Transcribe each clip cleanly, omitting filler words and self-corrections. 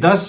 10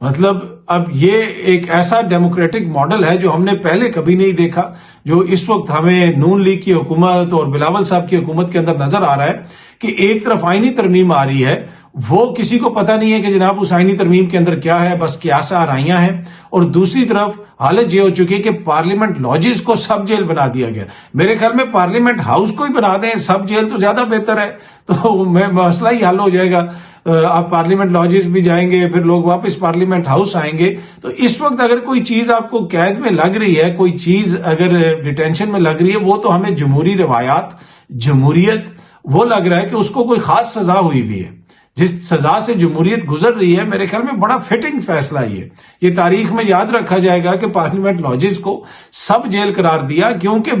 مطلب اب یہ ایک ایسا ڈیموکریٹک ماڈل ہے جو ہم نے پہلے کبھی نہیں دیکھا، جو اس وقت ہمیں نون لیگ کی حکومت اور بلاول صاحب کی حکومت کے اندر نظر آ رہا ہے کہ ایک طرف آئینی ترمیم آ رہی ہے، وہ کسی کو پتہ نہیں ہے کہ جناب اس آئینی ترمیم کے اندر کیا ہے، بس کیاسا آرائیاں ہیں، اور دوسری طرف حالت یہ ہو چکی ہے کہ پارلیمنٹ لاجز کو سب جیل بنا دیا گیا۔ میرے خیال میں پارلیمنٹ ہاؤس کو ہی بنا دیں، سب جیل تو زیادہ بہتر ہے، تو مسئلہ ہی حل ہو جائے گا۔ آپ پارلیمنٹ لاجز بھی جائیں گے، پھر لوگ واپس پارلیمنٹ ہاؤس آئیں گے۔ تو اس وقت اگر کوئی چیز آپ کو قید میں لگ رہی ہے، کوئی چیز اگر ڈیٹینشن میں لگ رہی ہے، وہ تو ہمیں جمہوری روایات، جمہوریت، وہ لگ رہا ہے کہ اس کو کوئی خاص سزا ہوئی بھی ہے۔ جس سزا سے جمہوریت گزر رہی ہے، میرے خیال میں بڑا فٹنگ فیصلہ یہ تاریخ میں یاد رکھا جائے گا کہ پارلیمنٹ لاجز کو سب جیل قرار دیا، کیونکہ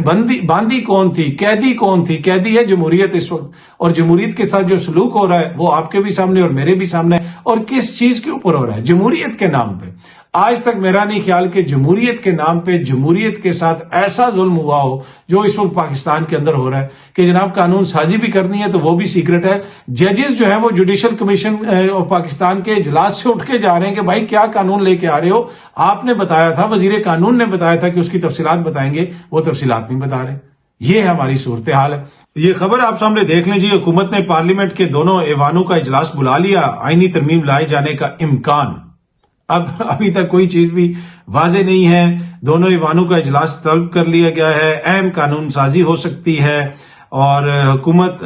باندی کون تھی، قیدی کون تھی؟ قیدی ہے جمہوریت اس وقت، اور جمہوریت کے ساتھ جو سلوک ہو رہا ہے وہ آپ کے بھی سامنے اور میرے بھی سامنے ہے، اور کس چیز کے اوپر ہو رہا ہے؟ جمہوریت کے نام پہ۔ آج تک میرا نہیں خیال کہ جمہوریت کے نام پہ جمہوریت کے ساتھ ایسا ظلم ہوا ہو جو اس وقت پاکستان کے اندر ہو رہا ہے، کہ جناب قانون سازی بھی کرنی ہے تو وہ بھی سیکرٹ ہے۔ ججز جو ہیں وہ جوڈیشل کمیشن آف پاکستان کے اجلاس سے اٹھ کے جا رہے ہیں کہ بھائی کیا قانون لے کے آ رہے ہو؟ آپ نے بتایا تھا، وزیر قانون نے بتایا تھا کہ اس کی تفصیلات بتائیں گے، وہ تفصیلات نہیں بتا رہے۔ یہ ہماری صورتحال ہے۔ یہ خبر آپ سامنے دیکھ لیں جی، حکومت نے پارلیمنٹ کے دونوں ایوانوں کا اجلاس بلا لیا، آئینی ترمیم لائے جانے کا امکان۔ اب ابھی تک کوئی چیز بھی واضح نہیں ہے، دونوں ایوانوں کا اجلاس طلب کر لیا گیا ہے، اہم قانون سازی ہو سکتی ہے، اور حکومت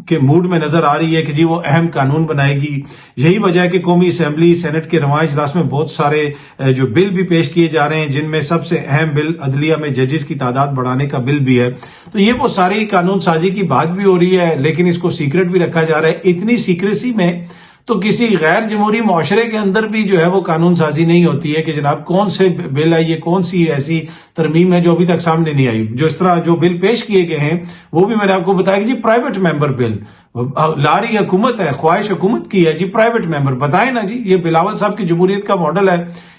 کے موڈ میں نظر آ رہی ہے کہ جی وہ اہم قانون بنائے گی۔ یہی وجہ ہے کہ قومی اسمبلی سینٹ کے رواں اجلاس میں بہت سارے جو بل بھی پیش کیے جا رہے ہیں، جن میں سب سے اہم بل عدلیہ میں ججز کی تعداد بڑھانے کا بل بھی ہے۔ تو یہ وہ ساری قانون سازی کی بات بھی ہو رہی ہے، لیکن اس کو سیکرٹ بھی رکھا جا رہا ہے۔ اتنی سیکریسی میں تو کسی غیر جمہوری معاشرے کے اندر بھی جو ہے وہ قانون سازی نہیں ہوتی ہے کہ جناب کون سے بل ہے، یہ کون سی ایسی ترمیم ہے جو ابھی تک سامنے نہیں آئی۔ جو اس طرح جو بل پیش کیے گئے ہیں وہ بھی میں نے آپ کو بتایا کہ جی پرائیویٹ ممبر بل لا رہی حکومت ہے، خواہش حکومت کی ہے جی، پرائیویٹ ممبر بتائیں نا جی، یہ بلاول صاحب کی جمہوریت کا ماڈل ہے،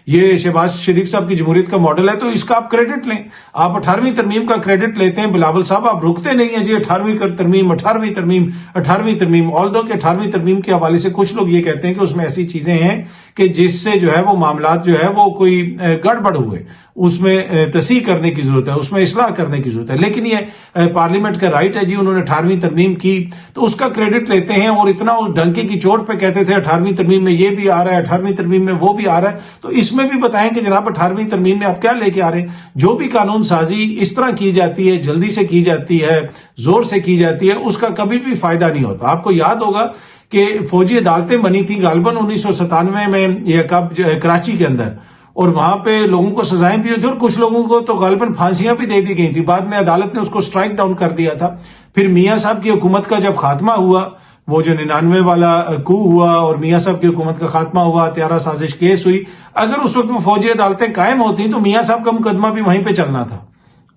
یہ شہباز شریف صاحب کی جمہوریت کا ماڈل ہے، تو اس کا آپ کریڈٹ لیں۔ آپ 18ویں ترمیم کا کریڈٹ لیتے ہیں بلاول صاحب، آپ رکتے نہیں ہیں جی 18ویں ترمیم 18ویں ترمیم 18ویں ترمیم، آلدو کہ 18ویں ترمیم کے حوالے سے کچھ لوگ یہ کہتے ہیں کہ اس میں ایسی چیزیں ہیں کہ جس سے جو ہے وہ معاملات جو ہے وہ کوئی گڑبڑ ہوئے، اس میں تصحیح کرنے کی ضرورت ہے، اس میں اصلاح کرنے کی ضرورت ہے۔ لیکن یہ پارلیمنٹ کا رائٹ ہے جی، انہوں نے 18ویں ترمیم کی تو اس کا کریڈٹ لیتے ہیں، اور اتنا اس ڈنکے کی چوٹ پہ کہتے تھے 18ویں ترمیم میں یہ بھی آ رہا ہے، 18ویں ترمیم میں وہ بھی آ رہا ہے۔ تو اس میں بھی بتائیں کہ جناب 18ویں ترمیم میں آپ کیا لے کے آ رہے ہیں؟ جو بھی قانون سازی اس طرح کی جاتی ہے، جلدی سے کی جاتی ہے، زور سے کی جاتی ہے، اس کا کبھی بھی فائدہ نہیں ہوتا۔ آپ کو یاد ہوگا کہ فوجی عدالتیں بنی تھی غالباً 1997 میں یہ کراچی کے اندر، اور وہاں پہ لوگوں کو سزائیں بھی ہوئی تھی، اور کچھ لوگوں کو تو غالباً پھانسیاں بھی دے دی گئی تھی۔ بعد میں عدالت نے اس کو سٹرائک ڈاؤن کر دیا تھا۔ پھر میاں صاحب کی حکومت کا جب خاتمہ ہوا، وہ جو 99 والا کو ہوا اور میاں صاحب کی حکومت کا خاتمہ ہوا، ہتھیارہ سازش کیس ہوئی، اگر اس وقت وہ فوجی عدالتیں قائم ہوتی تو میاں صاحب کا مقدمہ بھی وہیں پہ چلنا تھا،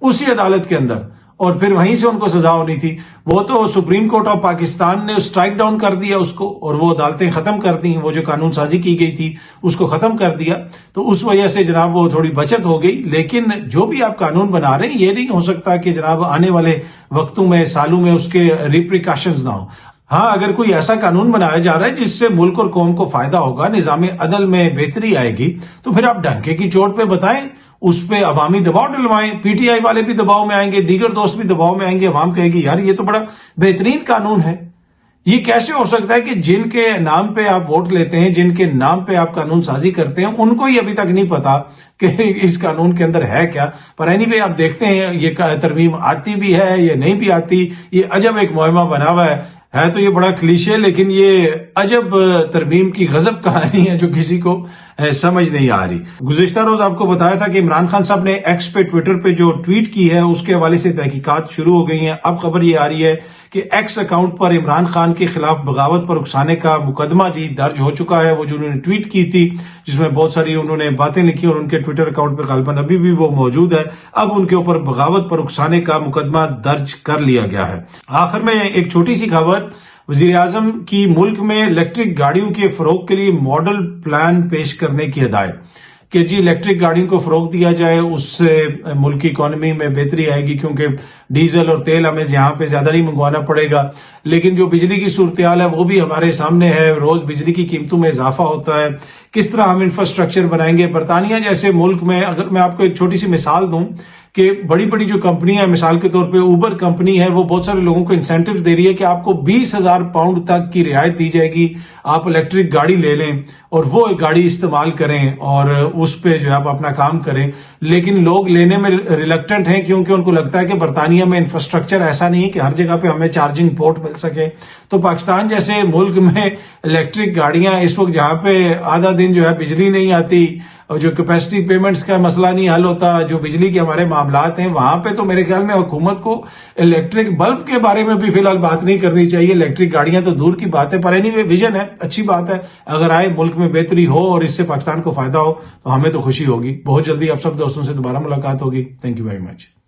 اسی عدالت کے اندر، اور پھر وہیں سے ان کو سزا ہونی تھی۔ وہ تو سپریم کورٹ آف پاکستان نے سٹرائک ڈاؤن کر دیا اس کو، اور وہ عدالتیں ختم کر دی، وہ جو قانون سازی کی گئی تھی اس کو ختم کر دیا۔ تو اس وجہ سے جناب وہ تھوڑی بچت ہو گئی۔ لیکن جو بھی آپ قانون بنا رہے ہیں، یہ نہیں ہو سکتا کہ جناب آنے والے وقتوں میں، سالوں میں اس کے ریپریکاشنز نہ ہوں۔ ہاں، اگر کوئی ایسا قانون بنایا جا رہا ہے جس سے ملک اور قوم کو فائدہ ہوگا، نظام عدل میں بہتری آئے گی، تو پھر آپ ڈنکے کی چوٹ پہ بتائیں، اس پہ عوامی دباؤ ڈلوائیں۔ پی ٹی آئی والے بھی دباؤ میں آئیں گے، دیگر دوست بھی دباؤ میں آئیں گے، عوام کہے گی یار یہ تو بڑا بہترین قانون ہے۔ یہ کیسے ہو سکتا ہے کہ جن کے نام پہ آپ ووٹ لیتے ہیں، جن کے نام پہ آپ قانون سازی کرتے ہیں، ان کو ہی ابھی تک نہیں پتا کہ اس قانون کے اندر ہے کیا۔ پر اینی وے آپ دیکھتے ہیں یہ ترمیم آتی بھی ہے یا نہیں بھی آتی، یہ عجب ایک معمہ بنا ہوا ہے تو یہ بڑا کلیشے، لیکن یہ عجب ترمیم کی غضب کہانی ہے جو کسی کو سمجھ نہیں آ رہی۔ گزشتہ روز آپ کو بتایا تھا کہ عمران خان صاحب نے ایکس پہ ٹویٹر پہ جو ٹویٹ کی ہے اس کے حوالے سے تحقیقات شروع ہو گئی ہیں۔ اب خبر یہ آ رہی ہے کہ ایکس اکاؤنٹ پر عمران خان کے خلاف بغاوت پر اکسانے کا مقدمہ جی درج ہو چکا ہے۔ وہ جو انہوں نے ٹویٹ کی تھی جس میں بہت ساری انہوں نے باتیں لکھی اور ان کے ٹویٹر اکاؤنٹ پہ غالباً ابھی بھی وہ موجود ہے، اب ان کے اوپر بغاوت پر اکسانے کا مقدمہ درج کر لیا گیا ہے۔ آخر میں ایک چھوٹی سی خبر، وزیر اعظم کی ملک میں الیکٹرک گاڑیوں کے فروغ کے لیے ماڈل پلان پیش کرنے کی ہدایت۔ کہ جی الیکٹرک گاڑیوں کو فروغ دیا جائے, اس سے ملک کی اکانومی میں بہتری آئے گی, کیونکہ ڈیزل اور تیل ہمیں یہاں پہ زیادہ نہیں منگوانا پڑے گا. لیکن جو بجلی کی صورتحال ہے وہ بھی ہمارے سامنے ہے, روز بجلی کی قیمتوں میں اضافہ ہوتا ہے. کس طرح ہم انفراسٹرکچر بنائیں گے؟ برطانیہ جیسے ملک میں اگر میں آپ کو ایک چھوٹی سی مثال دوں کہ بڑی بڑی جو کمپنیاں ہیں, مثال کے طور پہ اوبر کمپنی ہے, وہ بہت سارے لوگوں کو انسینٹیوز دے رہی ہے کہ آپ کو 20,000 پاؤنڈ تک کی رعایت دی جائے گی, آپ الیکٹرک گاڑی لے لیں اور وہ گاڑی استعمال کریں اور اس پہ جو ہے آپ اپنا کام کریں. لیکن لوگ لینے میں ریلکٹنٹ ہیں کیونکہ ان کو لگتا ہے کہ برطانیہ میں انفراسٹرکچر ایسا نہیں ہے کہ ہر جگہ پہ ہمیں چارجنگ پورٹ مل سکے. تو پاکستان جیسے ملک میں الیکٹرک گاڑیاں اس وقت جہاں پہ آدھا دن جو ہے بجلی نہیں آتی اور جو کیپیسٹی پیمنٹس کا مسئلہ نہیں حل ہوتا, جو بجلی کے ہمارے معاملات ہیں, وہاں پہ تو میرے خیال میں حکومت کو الیکٹرک بلب کے بارے میں بھی فی الحال بات نہیں کرنی چاہیے. الیکٹرک گاڑیاں تو دور کی بات ہے, پر اینی وے ویژن ہے, اچھی بات ہے. اگر آئے ملک میں بہتری ہو اور اس سے پاکستان کو فائدہ ہو تو ہمیں تو خوشی ہوگی. بہت جلدی آپ سب دوستوں سے دوبارہ ملاقات ہوگی. Thank you very much.